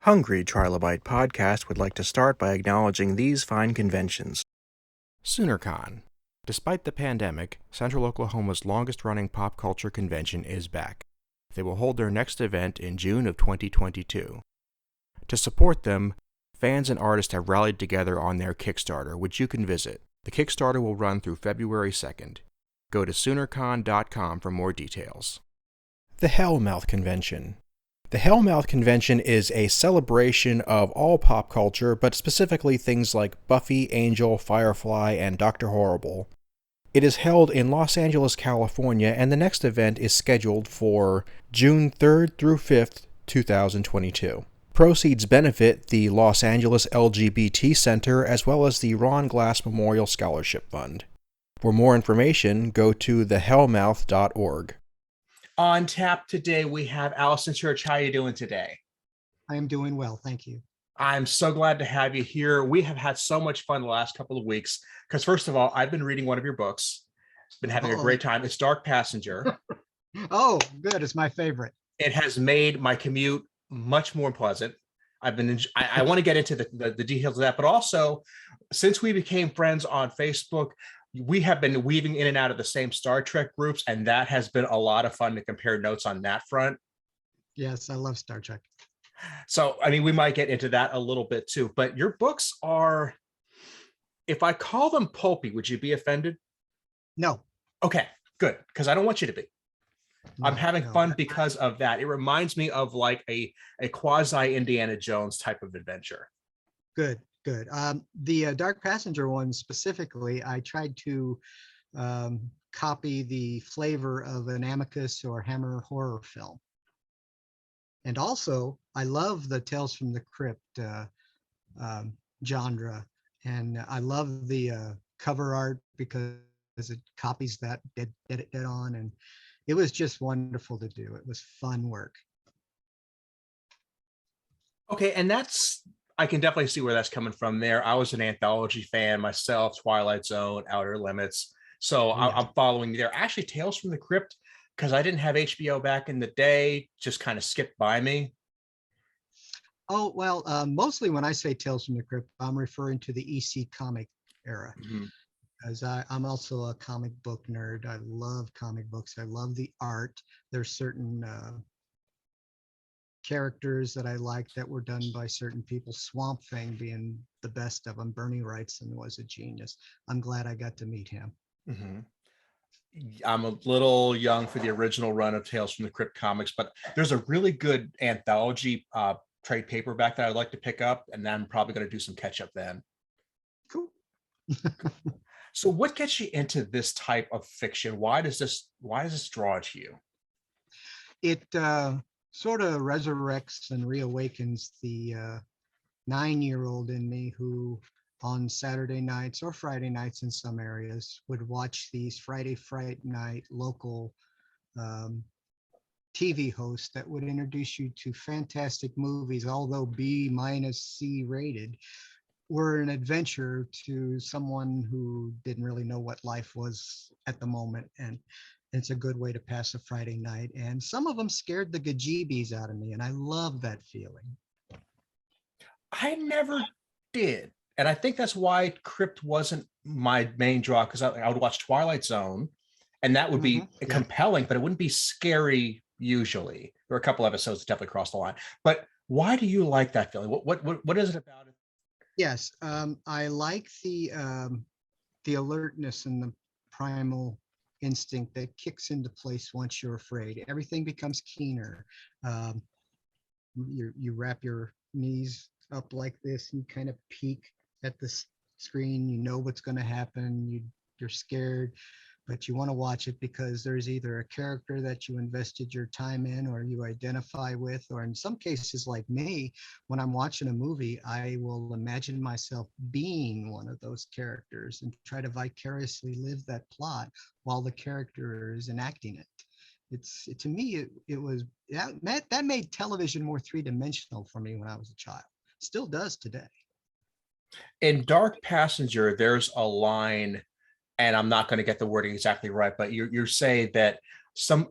Hungry Trilobyte podcast would like to start by acknowledging these fine conventions. SoonerCon. Despite the pandemic, Central Oklahoma's longest-running pop culture convention is back. They will hold their next event in June of 2022. To support them, fans and artists have rallied together on their Kickstarter, which you can visit. The Kickstarter will run through February 2nd. Go to SoonerCon.com for more details. The Hellmouth Convention. The Hellmouth Convention is a celebration of all pop culture, but specifically things like Buffy, Angel, Firefly, and Dr. Horrible. It is held in Los Angeles, California, and the next event is scheduled for June 3rd through 5th, 2022. Proceeds benefit the Los Angeles LGBT Center as well as the Ron Glass Memorial Scholarship Fund. For more information, go to thehellmouth.org. On tap today, we have Allison Church. How are you doing today? I am doing well, thank you. I'm so glad to have you here. We have had so much fun the last couple of weeks because, first of all, I've been reading one of your books. Been having a great time. It's Dark Passenger. Oh, good. It's my favorite. It has made my commute much more pleasant. I want to get into the details of that, but also, since we became friends on Facebook, we have been weaving in and out of the same Star Trek groups, and that has been a lot of fun to compare notes on that front. Yes, I love Star Trek. So, I mean, we might get into that a little bit too, but your books are, if I call them pulpy, would you be offended? No. Okay, good, because I don't want you to be. I'm having fun because of that. It reminds me of like a quasi Indiana Jones type of adventure. Good. The Dark Passenger one specifically, I tried to copy the flavor of an Amicus or Hammer horror film. And also, I love the Tales from the Crypt genre. And I love the cover art because it copies that dead on. And it was just wonderful to do. It was fun work. Okay, and I can definitely see where that's coming from there. I was an anthology fan myself, Twilight Zone, Outer Limits. So I'm following there. Actually, Tales from the Crypt, because I didn't have HBO back in the day, just kind of skipped by me. Oh, well, mostly when I say Tales from the Crypt, I'm referring to the EC comic era. Mm-hmm. As I'm also a comic book nerd. I love comic books. I love the art. There's certain characters that I like that were done by certain people. Swamp Thing being the best of them. Bernie Wrightson was a genius. I'm glad I got to meet him. Mm-hmm. I'm a little young for the original run of Tales from the Crypt comics, but there's a really good anthology trade paperback that I'd like to pick up, and then I'm probably going to do some catch up then. Cool. So what gets you into this type of fiction? Why does this draw to you? It sort of resurrects and reawakens the 9-year-old in me who on Saturday nights or Friday nights in some areas would watch these Friday Fright Night local TV hosts that would introduce you to fantastic movies, although B-C rated, were an adventure to someone who didn't really know what life was at the moment. And it's a good way to pass a Friday night. And some of them scared the gajeebies out of me. And I love that feeling. I never did. And I think that's why Crypt wasn't my main draw, because I would watch Twilight Zone and that would be compelling, but it wouldn't be scary usually. There were a couple episodes that definitely crossed the line. But why do you like that feeling? What is it about it? Yes, I like the alertness and the primal instinct that kicks into place once you're afraid. Everything becomes keener. You wrap your knees up like this and kind of peek at the screen. You know what's going to happen. You're scared, but you want to watch it because there's either a character that you invested your time in or you identify with, or in some cases like me, when I'm watching a movie, I will imagine myself being one of those characters and try to vicariously live that plot while the character is enacting it. To me, it was that made television more three-dimensional for me when I was a child. Still does today. In Dark Passenger, there's a line, and I'm not going to get the wording exactly right, but you're saying that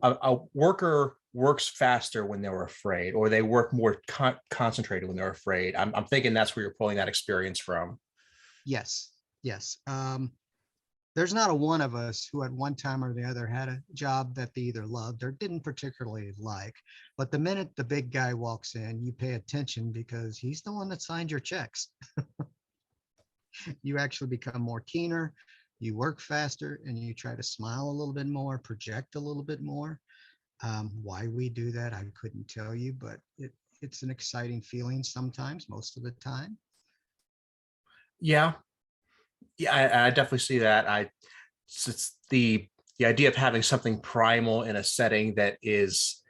a worker works faster when they're afraid, or they work more concentrated when they're afraid. I'm thinking that's where you're pulling that experience from. Yes, yes. There's not a one of us who at one time or the other had a job that they either loved or didn't particularly like. But the minute the big guy walks in, you pay attention because he's the one that signed your checks. You actually become more keener, you work faster, and you try to smile a little bit more, project a little bit more. Why we do that, I couldn't tell you, but it's an exciting feeling sometimes, most of the time. Yeah, I definitely see that. It's the idea of having something primal in a setting that is,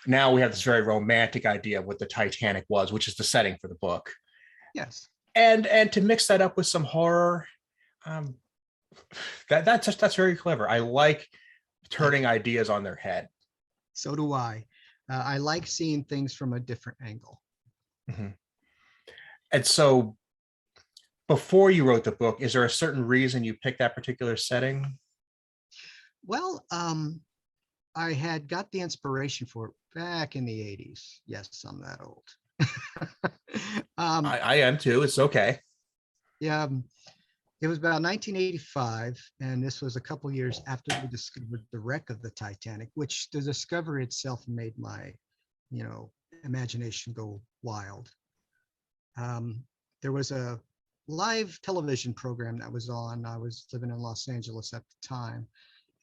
now we have this very romantic idea of what the Titanic was, which is the setting for the book. Yes. And to mix that up with some horror, that's very clever. I like turning ideas on their head. So do I. I like seeing things from a different angle. Mm-hmm. And so, before you wrote the book, is there a certain reason you picked that particular setting? Well, I had got the inspiration for it back in the 80s. Yes, I'm that old. I am too. It's okay. Yeah, it was about 1985, and this was a couple years after we discovered the wreck of the Titanic, which the discovery itself made my, imagination go wild. There was a live television program that was on. I was living in Los Angeles at the time,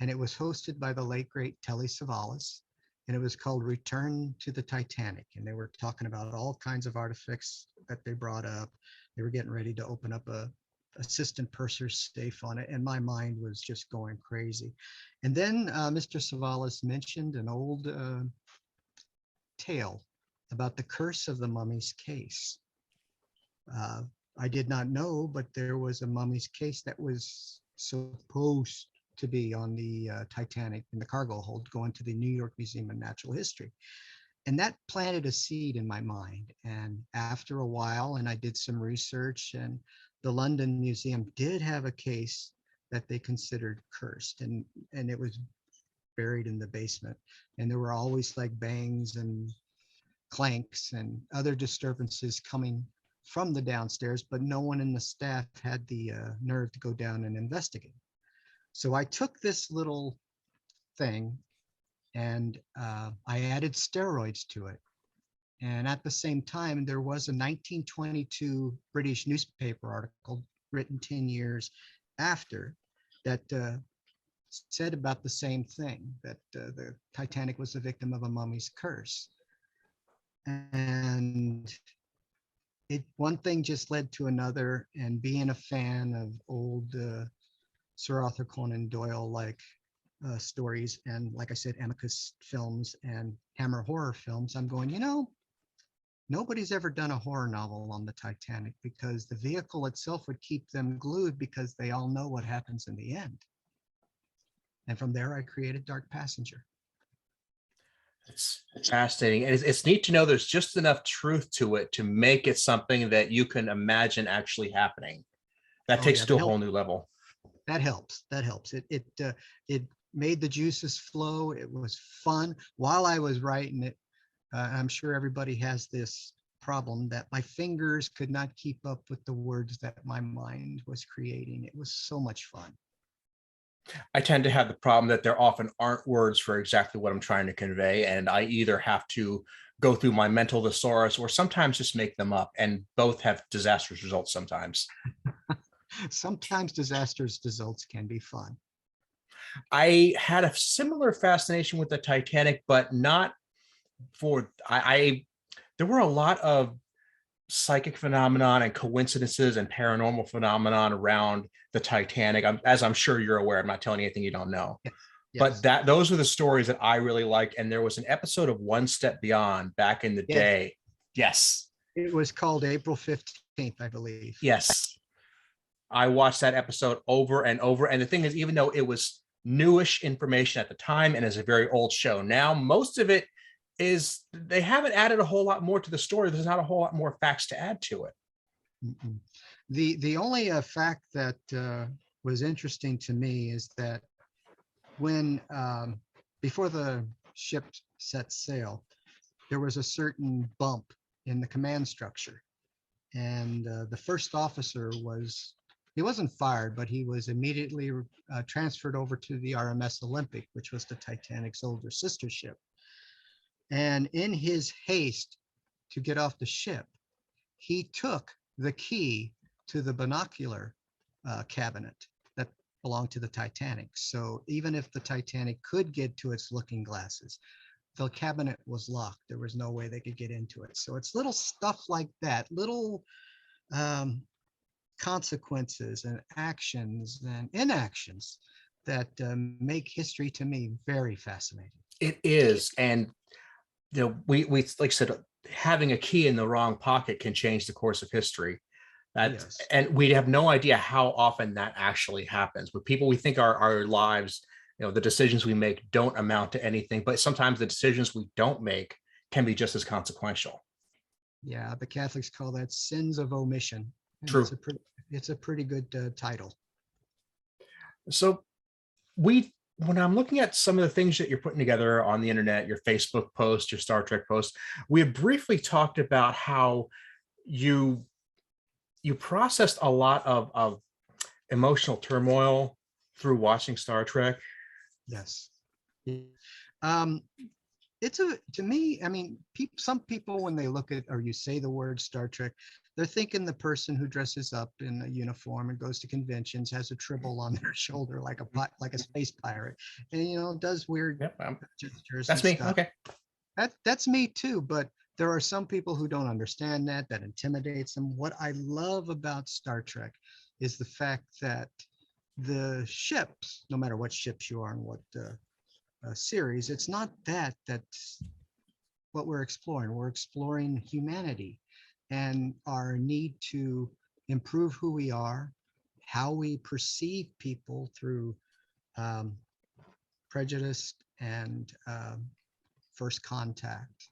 and it was hosted by the late great Telly Savalas, and it was called Return to the Titanic. And they were talking about all kinds of artifacts that they brought up. They were getting ready to open up a assistant purser's safe on it, and my mind was just going crazy. And then Mr. Savalas mentioned an old tale about the curse of the mummy's case. I did not know, but there was a mummy's case that was supposed to be on the Titanic in the cargo hold going to the New York Museum of Natural History. And that planted a seed in my mind. And after a while, and I did some research, and the London Museum did have a case that they considered cursed, and it was buried in the basement. And there were always like bangs and clanks and other disturbances coming from the downstairs, but no one in the staff had the nerve to go down and investigate. So I took this little thing and I added steroids to it. And at the same time, there was a 1922 British newspaper article written 10 years after that said about the same thing, that the Titanic was a victim of a mummy's curse. And one thing just led to another, and being a fan of old Sir Arthur Conan Doyle like stories, and like I said, Amicus films and Hammer horror films, I'm going, nobody's ever done a horror novel on the Titanic, because the vehicle itself would keep them glued because they all know what happens in the end. And from there, I created Dark Passenger. It's fascinating. And it's neat to know there's just enough truth to it to make it something that you can imagine actually happening. That takes it to a whole new level. That helps. It made the juices flow. It was fun while I was writing it. I'm sure everybody has this problem that my fingers could not keep up with the words that my mind was creating. It was so much fun. I tend to have the problem that there often aren't words for exactly what I'm trying to convey, and I either have to go through my mental thesaurus or sometimes just make them up, and both have disastrous results sometimes. Sometimes disastrous results can be fun. I had a similar fascination with the Titanic, but not for there were a lot of psychic phenomenon and coincidences and paranormal phenomenon around the Titanic. As I'm sure you're aware, I'm not telling you anything you don't know. Yes. But those are the stories that I really liked. And there was an episode of One Step Beyond back in the day. Yes. It was called April 15th, I believe. Yes. I watched that episode over and over. And the thing is, even though it was newish information at the time and is a very old show, now most of it is, they haven't added a whole lot more to the story. There's not a whole lot more facts to add to it. Mm-mm. The only fact that was interesting to me is that when before the ship sets sail, there was a certain bump in the command structure. And the first officer he wasn't fired, but he was immediately transferred over to the RMS Olympic, which was the Titanic's older sister ship. And in his haste to get off the ship, he took the key to the binocular cabinet that belonged to the Titanic. So even if the Titanic could get to its looking glasses, the cabinet was locked. There was no way they could get into it. So it's little stuff like that, little consequences and actions and inactions that make history to me very fascinating. It is. And we like I said, having a key in the wrong pocket can change the course of history. Yes. And we have no idea how often that actually happens with people. We think our lives, the decisions we make don't amount to anything, but sometimes the decisions we don't make can be just as consequential. Yeah, the Catholics call that sins of omission. And True. It's a pretty good title. So when I'm looking at some of the things that you're putting together on the internet, your Facebook post, your Star Trek post, we have briefly talked about how you processed a lot of emotional turmoil through watching Star Trek. Yes. To me, I mean, some people, when they look at, or you say the word Star Trek, they're thinking the person who dresses up in a uniform and goes to conventions, has a tribble on their shoulder like a space pirate, and does weird gestures. That's me. Stuff. Okay. That's me too. But there are some people who don't understand that intimidates them. What I love about Star Trek is the fact that the ships, no matter what ships you are and what series, it's not that's what we're exploring. We're exploring humanity and our need to improve who we are, how we perceive people through prejudice and first contact.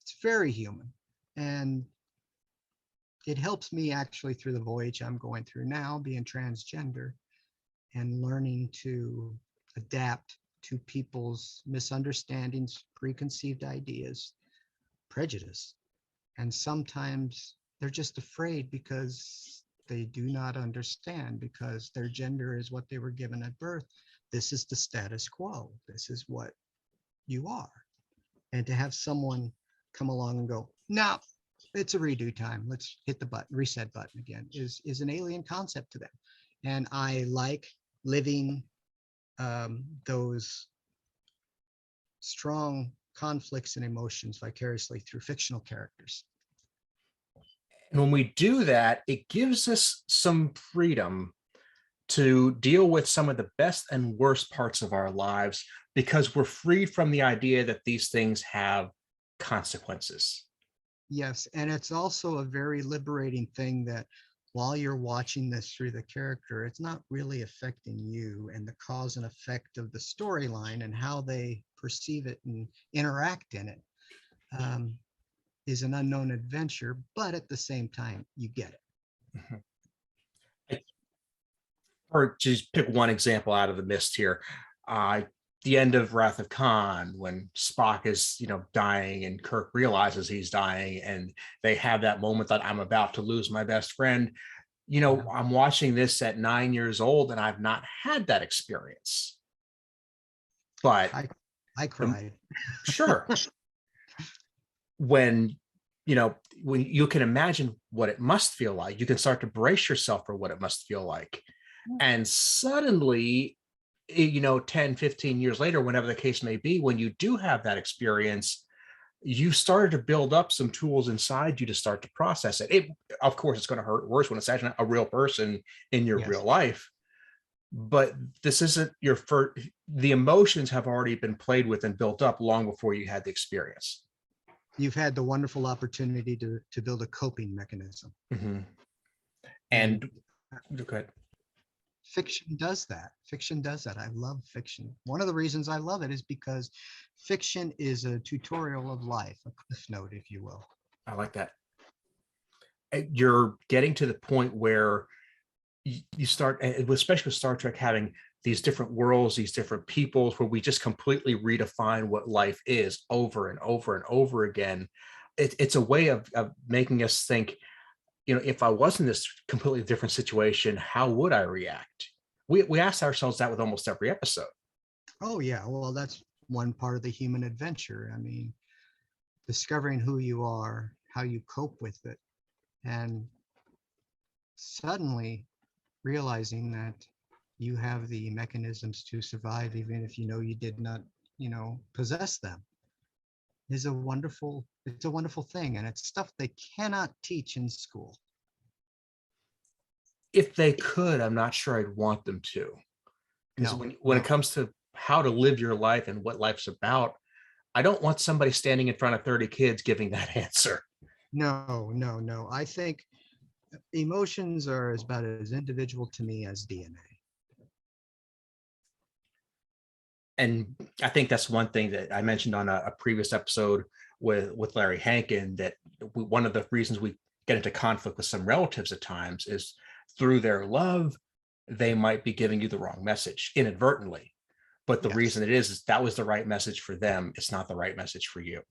It's very human, and it helps me actually through the voyage I'm going through now, being transgender and learning to adapt to people's misunderstandings, preconceived ideas, prejudice. And sometimes they're just afraid because they do not understand, because their gender is what they were given at birth. This is the status quo. This is what you are. And to have someone come along and go, no, it's a redo time. Let's hit the button, reset button again, is an alien concept to them. And I like living those strong conflicts and emotions vicariously through fictional characters. And when we do that, it gives us some freedom to deal with some of the best and worst parts of our lives, because we're freed from the idea that these things have consequences. Yes, and it's also a very liberating thing that while you're watching this through the character, it's not really affecting you, and the cause and effect of the storyline and how they perceive it and interact in it is an unknown adventure, but at the same time, you get it. Mm-hmm. Or just pick one example out of the mist here. The end of Wrath of Khan, when Spock is, dying and Kirk realizes he's dying, and they have that moment that I'm about to lose my best friend. I'm watching this at 9 years old, and I've not had that experience. But I cried. Sure. When you can imagine what it must feel like, you can start to brace yourself for what it must feel like. And suddenly, 10, 15 years later, whenever the case may be, when you do have that experience, you started to build up some tools inside you to start to process it. Of course, it's going to hurt worse when it's actually a real person in your real life. But this isn't your first. The emotions have already been played with and built up long before you had the experience. You've had the wonderful opportunity to build a coping mechanism. Mm-hmm. And go ahead. Fiction does that. I love fiction. One of the reasons I love it is because fiction is a tutorial of life, a cliff note, if you will. I like that. You're getting to the point where you start, especially with Star Trek having these different worlds, these different peoples, where we just completely redefine what life is over and over and over again. It's a way of making us think, if I was in this completely different situation, how would I react? We ask ourselves that with almost every episode. Oh yeah, well, that's one part of the human adventure. I mean, discovering who you are, how you cope with it, and suddenly realizing that you have the mechanisms to survive, even if you did not, possess them, is it's a wonderful thing. And it's stuff they cannot teach in school. If they could, I'm not sure I'd want them to. Because No, when it no, comes to how to live your life and what life's about, I don't want somebody standing in front of 30 kids giving that answer. no. I think emotions are about as individual to me as DNA. And I think that's one thing that I mentioned on a previous episode with Larry Hankin, that one of the reasons we get into conflict with some relatives at times is through their love, they might be giving you the wrong message inadvertently. But the Yes. reason it is that was the right message for them. It's not the right message for you.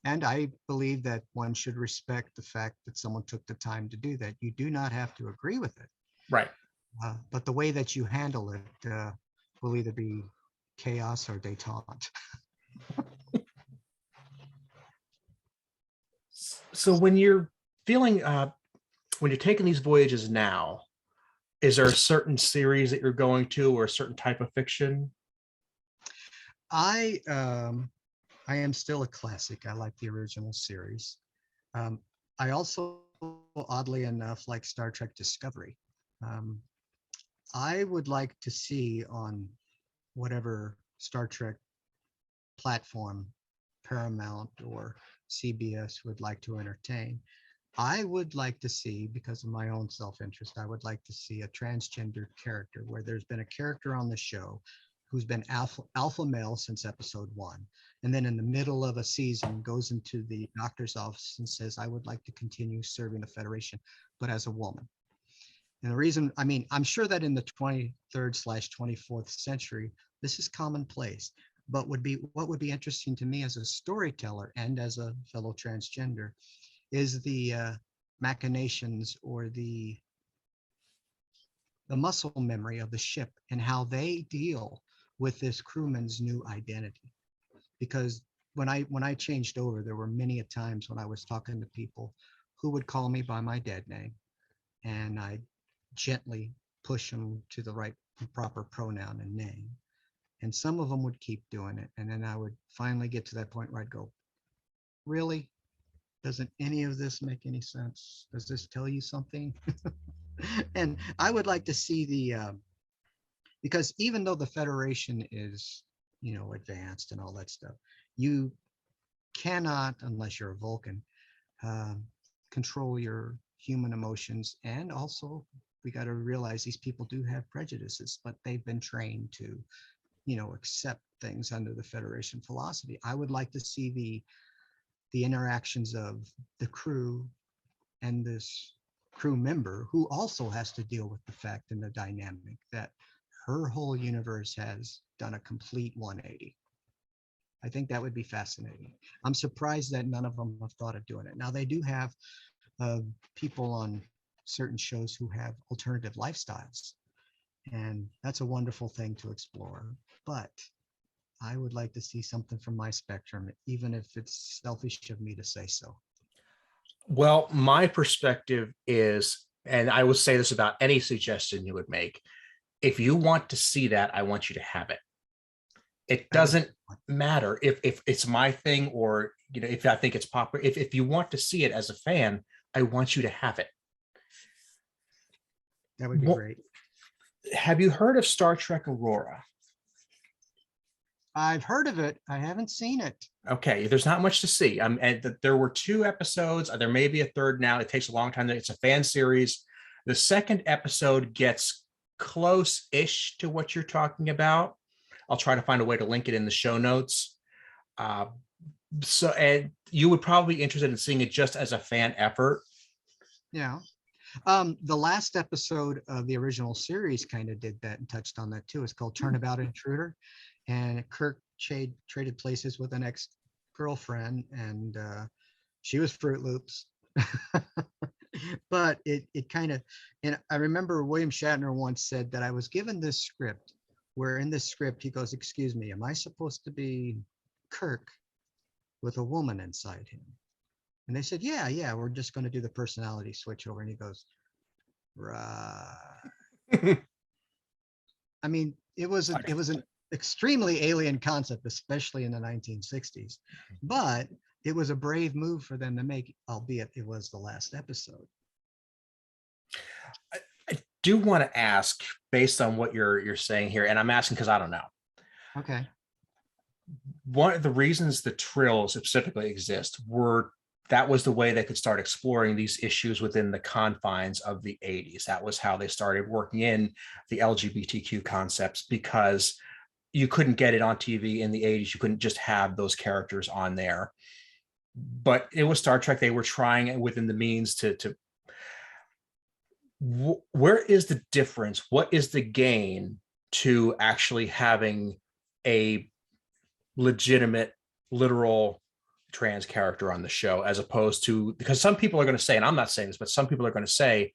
And I believe that one should respect the fact that someone took the time to do that. You do not have to agree with it, Right. but the way that you handle it will either be chaos or détente. So when you're feeling, when you're taking these voyages now, is there a certain series that you're going to, or a certain type of fiction? I am still a classic. I like the original series. Um, I also, oddly enough, like Star Trek Discovery. Um, I would like to see on whatever Star Trek platform Paramount or CBS would like to entertain. I would like to see, because of my own self-interest, I would like to see a transgender character where there's been a character on the show who's been alpha male since episode 1, and then in the middle of a season goes into the doctor's office and says, I would like to continue serving the Federation, but as a woman. And the reason, I mean, I'm sure that in the 23rd/24th century, this is commonplace, but what would be interesting to me as a storyteller and as a fellow transgender is the machinations or the muscle memory of the ship and how they deal with this crewman's new identity. Because when I changed over, there were many a times when I was talking to people who would call me by my dead name, and I gently push them to the right proper pronoun and name. And some of them would keep doing it. And then I would finally get to that point where I'd go, really? Doesn't any of this make any sense? Does this tell you something? And I would like to see because even though the Federation is, advanced and all that stuff, you cannot, unless you're a Vulcan, control your human emotions. And also, we got to realize these people do have prejudices, but they've been trained to, accept things under the Federation philosophy. I would like to see the interactions of the crew and this crew member who also has to deal with the fact and the dynamic that her whole universe has done a complete 180. I think that would be fascinating. I'm surprised that none of them have thought of doing it. Now, they do have people on certain shows who have alternative lifestyles, and that's a wonderful thing to explore. But I would like to see something from my spectrum, even if it's selfish of me to say so. Well, my perspective is, and I would say this about any suggestion you would make, if you want to see that, I want you to have it. It doesn't matter if it's my thing, or if I think it's popular. If you want to see it as a fan, I want you to have it. That would be great. Have you heard of Star Trek Aurora? I've heard of it. I haven't seen it. Okay, there's not much to see. And there were 2 episodes. There may be a third now. It takes a long time. It's a fan series. The second episode gets close-ish to what you're talking about. I'll try to find a way to link it in the show notes. And you would probably be interested in seeing it just as a fan effort. Yeah. The last episode of the original series kind of did that and touched on that too. It's called Turnabout Intruder, and Kirk traded places with an ex-girlfriend, and she was Fruit Loops. But it kind of, and I remember William Shatner once said that I was given this script, where in this script he goes, "Excuse me, am I supposed to be Kirk with a woman inside him?" And they said, yeah, we're just going to do the personality switch over. And he goes, right. I mean, it was an extremely alien concept, especially in the 1960s, but it was a brave move for them to make, albeit it was the last episode. I do want to ask, based on what you're saying here, and I'm asking because I don't know. Okay. One of the reasons the Trills specifically exist that was the way they could start exploring these issues within the confines of the 80s. That was how they started working in the LGBTQ concepts, because you couldn't get it on TV in the 80s. You couldn't just have those characters on there. But it was Star Trek. They were trying it within the means to where is the difference? What is the gain to actually having a legitimate, literal trans character on the show, as opposed to, because some people are going to say, and I'm not saying this, but some people are going to say,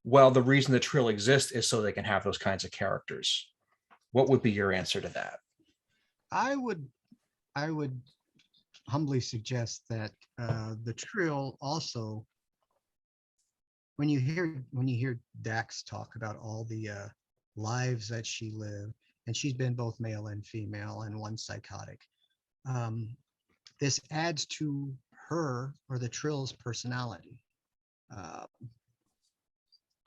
well, the reason the Trill exists is so they can have those kinds of characters. What would be your answer to that? I would humbly suggest that the Trill also, when you hear Dax talk about all the lives that she lived, and she's been both male and female and one psychotic, this adds to her, or the Trill's, personality.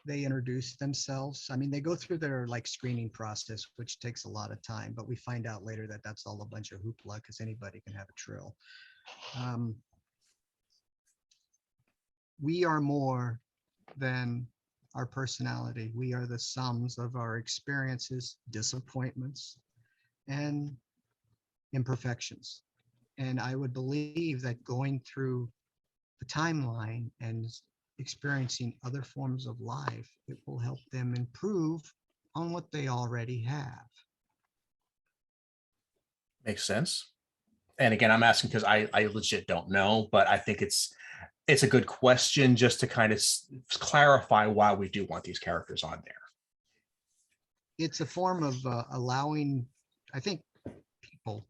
They introduce themselves. I mean, they go through their screening process, which takes a lot of time, but we find out later that that's all a bunch of hoopla, because anybody can have a Trill. We are more than our personality. We are the sums of our experiences, disappointments, and imperfections. And I would believe that going through the timeline and experiencing other forms of life, it will help them improve on what they already have. Makes sense. And again, I'm asking because I legit don't know, but I think it's a good question just to kind of clarify why we do want these characters on there. It's a form of allowing, I think, people,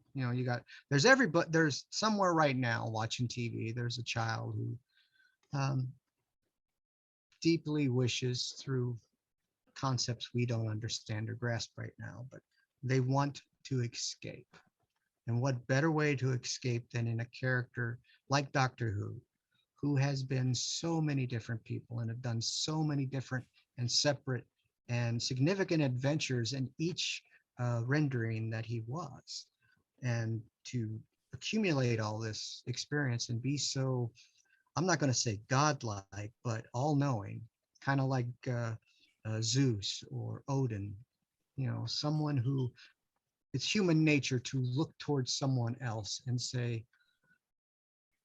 there's somewhere right now watching TV, there's a child who deeply wishes, through concepts we don't understand or grasp right now, but they want to escape. And what better way to escape than in a character like Doctor who has been so many different people and have done so many different and separate and significant adventures in each rendering that he was. And to accumulate all this experience and be so, I'm not going to say godlike, but all-knowing, kind of like Zeus or Odin, someone who, it's human nature to look towards someone else and say,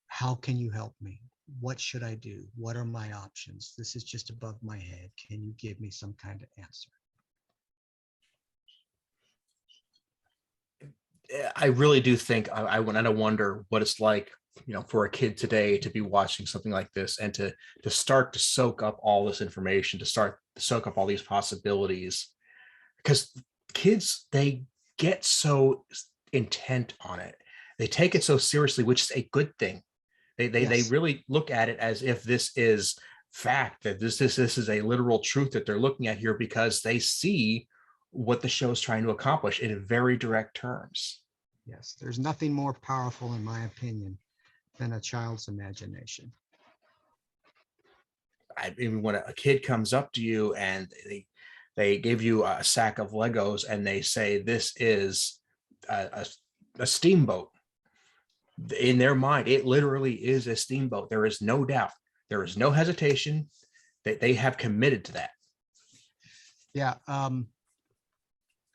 how can you help me? What should I do? What are my options? This is just above my head. Can you give me some kind of answer? I really do think I wonder what it's like, for a kid today to be watching something like this and to start to soak up all this information, to start to soak up all these possibilities, because kids, they get so intent on it. They take it so seriously, which is a good thing. They really look at it as if this is fact, that this is a literal truth that they're looking at here, because they see what the show is trying to accomplish in very direct terms. Yes, there's nothing more powerful, in my opinion, than a child's imagination. I mean, when a kid comes up to you and they give you a sack of Legos and they say this is a steamboat, in their mind, it literally is a steamboat. There is no doubt. There is no hesitation that they have committed to that. Yeah.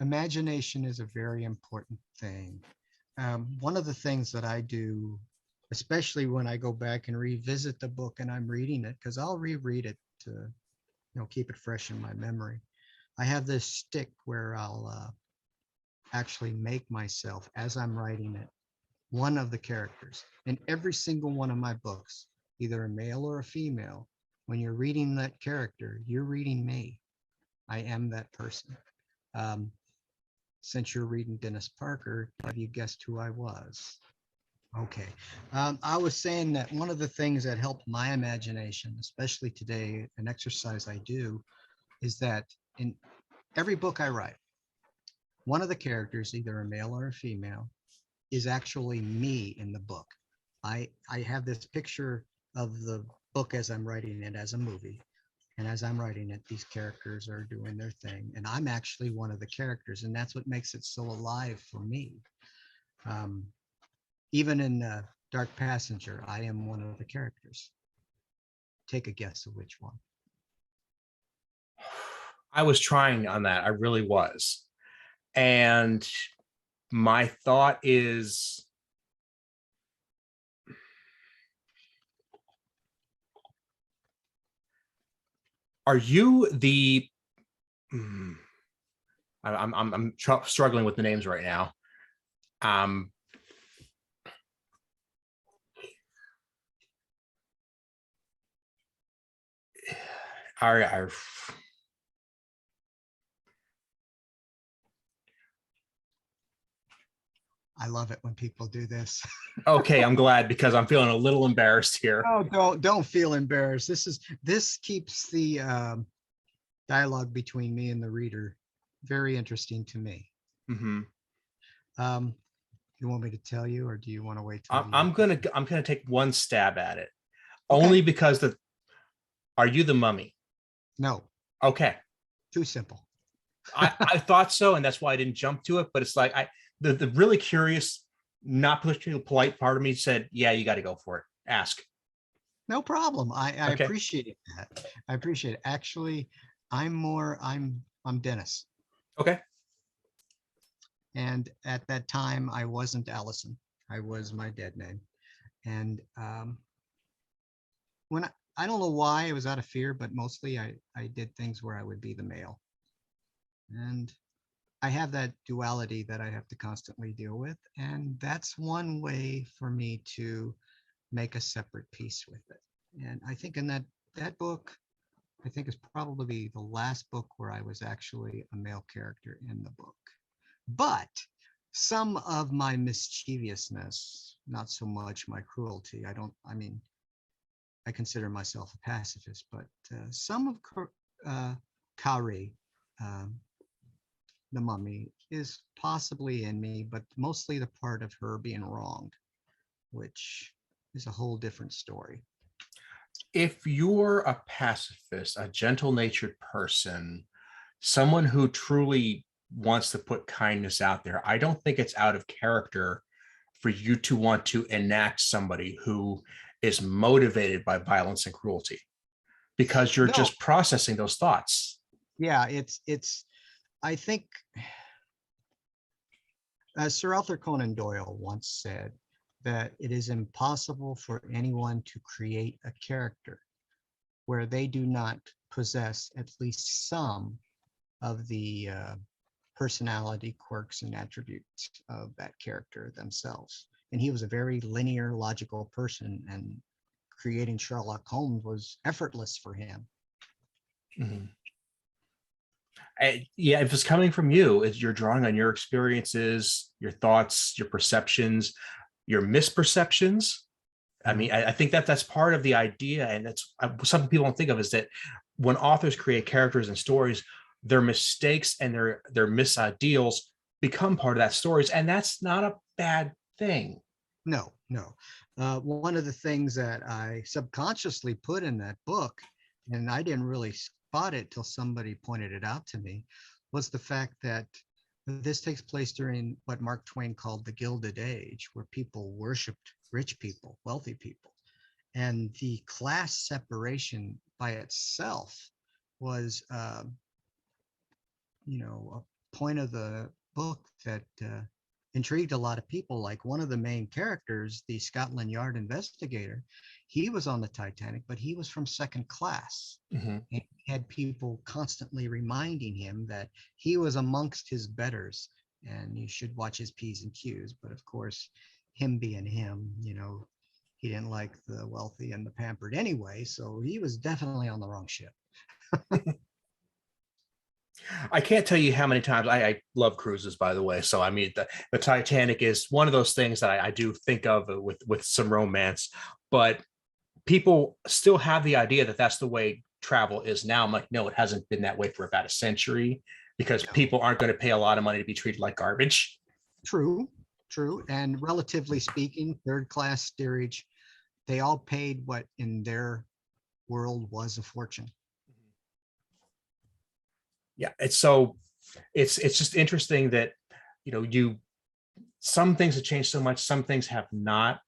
Imagination is a very important thing. One of the things that I do, especially when I go back and revisit the book and I'm reading it, because I'll reread it keep it fresh in my memory. I have this stick where I'll actually make myself, as I'm writing it, one of the characters. In every single one of my books, either a male or a female, when you're reading that character, you're reading me. I am that person. Um, since you're reading Dennis Parker, have you guessed who I was? Okay. I was saying that one of the things that helped my imagination, especially today, an exercise I do, is that in every book I write, one of the characters, either a male or a female, is actually me in the book. I have this picture of the book as I'm writing it as a movie. And as I'm writing it, these characters are doing their thing. And I'm actually one of the characters. And that's what makes it so alive for me. Um, even in Dark Passenger, I am one of the characters. Take a guess of which one. I was trying on that. I really was. And my thought is, are you the I'm struggling with the names right now. Are I love it when people do this. okay, I'm glad, because I'm feeling a little embarrassed here. Oh, don't feel embarrassed. This keeps the dialogue between me and the reader very interesting to me. Mm-hmm. You want me to tell you, or do you want to wait till I'm gonna take one stab at it, Okay. only because are you the mummy? No, Okay. too simple. I thought so, and that's why I didn't jump to it. But it's like the really curious, not particularly polite part of me said, "Yeah, you got to go for it. Ask." No problem. I Okay. appreciate that. I appreciate it. Actually, I'm Dennis. Okay. And at that time, I wasn't Allison. I was my dead name. And when I don't know why, it was out of fear, but mostly I did things where I would be the male. And I have that duality that I have to constantly deal with. And that's one way for me to make a separate piece with it. And I think in that book, I think is probably the last book where I was actually a male character in the book. But some of my mischievousness, not so much my cruelty. I consider myself a pacifist, but some of Kari, the mummy, is possibly in me, but mostly the part of her being wronged, which is a whole different story. If you're a pacifist, a gentle-natured person, someone who truly wants to put kindness out there, I don't think it's out of character for you to want to enact somebody who is motivated by violence and cruelty, because you're just processing those thoughts. Yeah, I think Sir Arthur Conan Doyle once said that it is impossible for anyone to create a character where they do not possess at least some of the personality quirks and attributes of that character themselves. And he was a very linear, logical person, and creating Sherlock Holmes was effortless for him. Mm-hmm. Yeah, if it's coming from you, is you're drawing on your experiences, your thoughts, your perceptions, your misperceptions. I mean, I think that's part of the idea, and that's something people don't think of, is that when authors create characters and stories, their mistakes and their misideals become part of that stories, and that's not a bad thing. No. One of the things that I subconsciously put in that book, and I didn't really spot it till somebody pointed it out to me, was the fact that this takes place during what Mark Twain called the Gilded Age, where people worshiped rich people, wealthy people. And the class separation by itself was, a point of the book that intrigued a lot of people. Like one of the main characters, the Scotland Yard investigator, He was on the Titanic, but he was from second class. Mhm. And he had people constantly reminding him that he was amongst his betters and you should watch his P's and Q's. But of course, him being him, he didn't like the wealthy and the pampered anyway. So he was definitely on the wrong ship. I can't tell you how many times I love cruises, by the way. So I mean, the Titanic is one of those things that I do think of with some romance, but people still have the idea that that's the way travel is now. I'm like, no, it hasn't been that way for about a century because people aren't going to pay a lot of money to be treated like garbage. True. And relatively speaking, third class steerage, they all paid what in their world was a fortune. Yeah, it's just interesting that some things have changed so much, some things have not.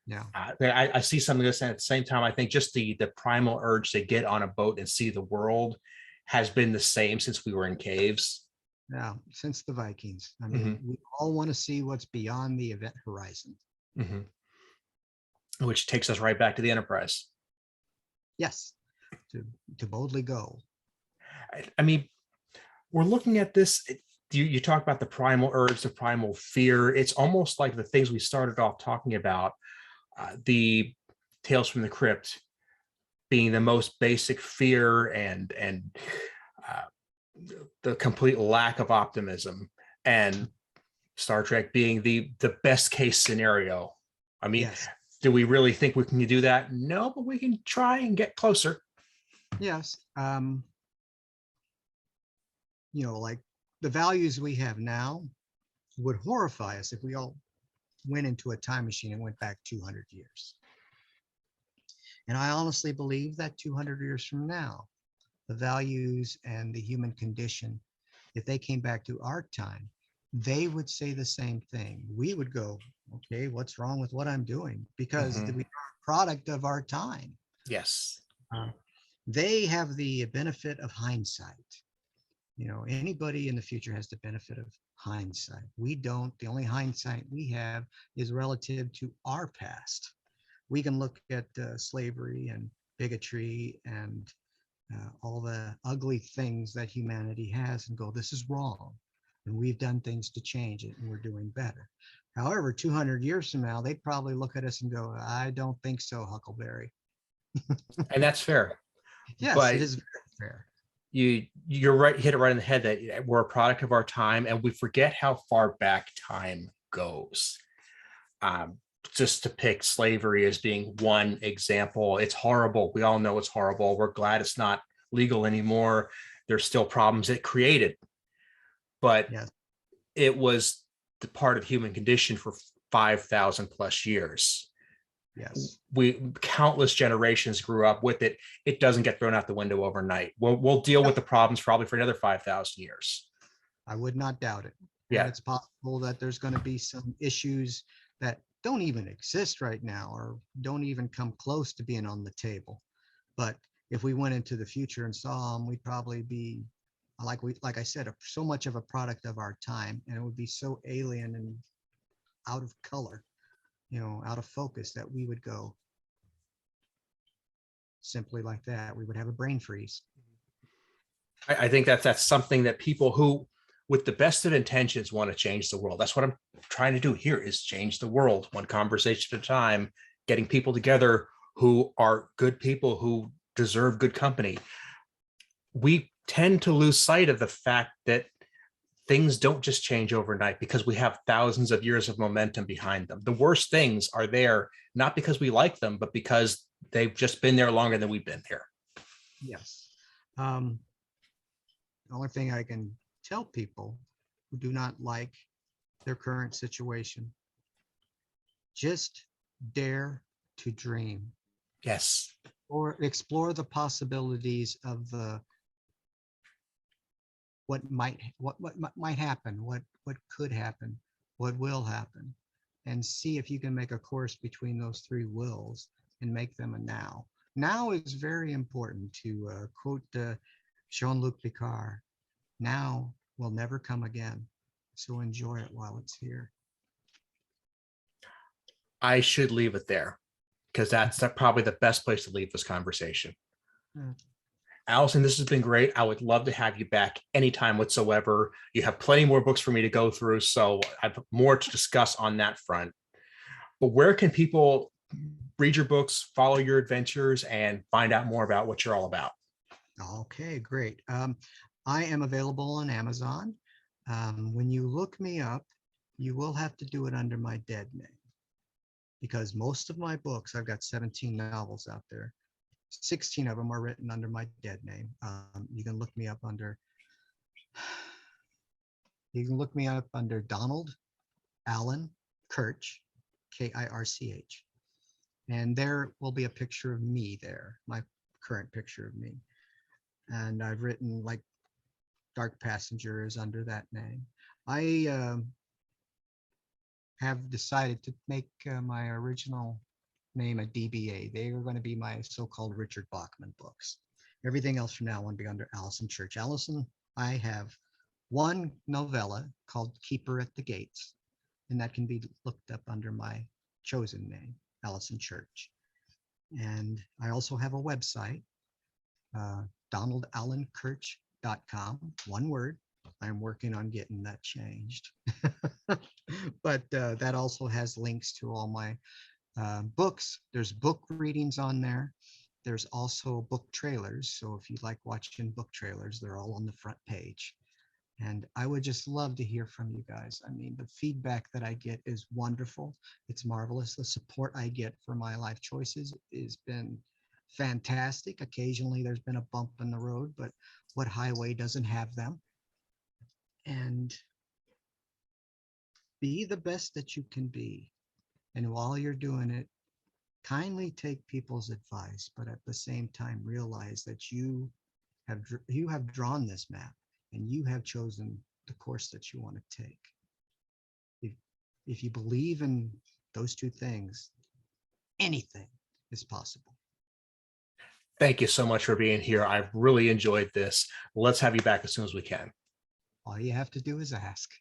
Yeah. I see some of this, and at the same time, I think just the primal urge to get on a boat and see the world has been the same since we were in caves. Yeah, since the Vikings. I mean, we all want to see what's beyond the event horizon. Which takes us right back to the Enterprise. Yes, to boldly go. I mean, we're looking at this. You talk about the primal urge, the primal fear. It's almost like the things we started off talking about, the Tales from the Crypt being the most basic fear and the complete lack of optimism, and Star Trek being the best case scenario. I mean, yes. Do we really think we can do that? No, but we can try and get closer. Yes. Like the values we have now would horrify us if we all went into a time machine and went back 200 years. And I honestly believe that 200 years from now, the values and the human condition, if they came back to our time, they would say the same thing. We would go, okay, what's wrong with what I'm doing? Because we are a product of our time. Yes. They have the benefit of hindsight. Anybody in the future has the benefit of hindsight. We don't. The only hindsight we have is relative to our past. We can look at slavery and bigotry and all the ugly things that humanity has and go, this is wrong. And we've done things to change it and we're doing better. However, 200 years from now, they'd probably look at us and go, I don't think so, Huckleberry. And that's fair. Yes, but it is very fair. You're right, hit it right in the head that we're a product of our time and we forget how far back time goes. Just to pick slavery as being one example, it's horrible. We all know it's horrible. We're glad it's not legal anymore. There's still problems it created, but yes. It was the part of human condition for 5,000 plus years. Yes, countless generations grew up with it. It doesn't get thrown out the window overnight. We'll deal with the problems probably for another 5,000 years. I would not doubt it. Yeah, and it's possible that there's going to be some issues that don't even exist right now or don't even come close to being on the table. But if we went into the future and saw them, we'd probably be like I said, so much of a product of our time, and it would be so alien and out of color, out of focus, that we would go simply like that. We would have a brain freeze. I think that's something that people who, with the best of intentions, want to change the world. That's what I'm trying to do here, is change the world one conversation at a time, getting people together who are good people who deserve good company. We tend to lose sight of the fact that things don't just change overnight because we have thousands of years of momentum behind them. The worst things are there, not because we like them, but because they've just been there longer than we've been here. Yes. The only thing I can tell people who do not like their current situation, just dare to dream. Yes. Or explore the possibilities of what might happen, what could happen, what will happen, and see if you can make a course between those three wills and make them a now. Now is very important. To quote Jean-Luc Picard, now will never come again, so enjoy it while it's here. I should leave it there. because that's probably the best place to leave this conversation. Mm. Allison, this has been great. I would love to have you back anytime whatsoever. You have plenty more books for me to go through, so I have more to discuss on that front. But where can people read your books, follow your adventures, and find out more about what you're all about? Okay, great. I am available on Amazon. When you look me up, you will have to do it under my dead name, because most of my books, I've got 17 novels out there. 16 of them are written under my dead name. You can look me up under Donald Allen Church, Kirch. And there will be a picture of me there, my current picture of me. And I've written like Dark Passengers under that name. I have decided to make my original name a DBA. They are going to be my so-called Richard Bachman books. Everything else from now on will be under Allison Church. Allison, I have one novella called Keeper at the Gates, and that can be looked up under my chosen name, Allison Church. And I also have a website, donaldallenkirch.com, one word. I'm working on getting that changed. But that also has links to all my books. There's book readings on there. There's also book trailers. So if you like watching book trailers, they're all on the front page. And I would just love to hear from you guys. I mean, the feedback that I get is wonderful. It's marvelous. The support I get for my life choices has been fantastic. Occasionally there's been a bump in the road, but what highway doesn't have them? And be the best that you can be. And while you're doing it, kindly take people's advice, but at the same time, realize that you have drawn this map and you have chosen the course that you want to take. If you believe in those two things, anything is possible. Thank you so much for being here. I've really enjoyed this. Let's have you back as soon as we can. All you have to do is ask.